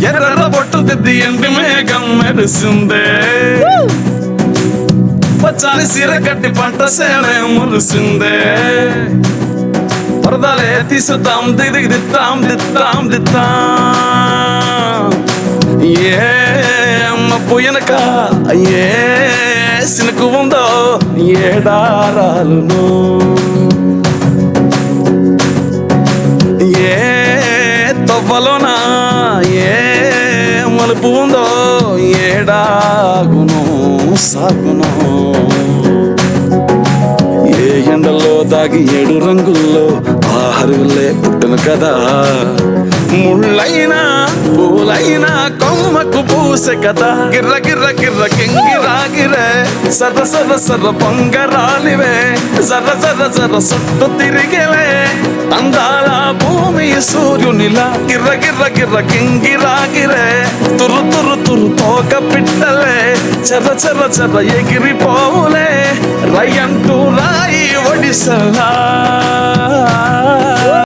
ఎర్ర బొట్టు దిద్ది ఎండి మేఘం మెరిసిందే పచ్చాని సీర కట్టి పంట సేనే మురిసిందే పరదాలే తీసుతాం దిగి దిత్తాం దిత్తాం దిత్తాం ఏ మప్పు వెనక ఏ సినుకు ఉందో ఏడారాలును ఏ తవ్వలోనా ఏ మలుపు ఉందో ఏడాగును సాగును ఏ ఎండల్లో దాగి 7 రంగుల్లో ఆహరులే పుట్టును కదా ముళ్ళైనా పూలైనా కొమ్మకు పూసే కదా గిర్ర గిర్ర గిర్ర కింగిరాగిరే సర్ర సర్ర సర్ర పొంగరాలివే జర్ర జర్ర జర్ర సుట్టు తిరిగేవే అందాల భూమి సూర్యునిలా గిర్ర గిర్ర గిర్ర కింగిరాగిరే తురు తురు తురు తోక పిట్టలే చెర్ర చెర్ర చెర్ర ఎగిరిపోవులే రయ్యంటూ రాయి ఒడిసలా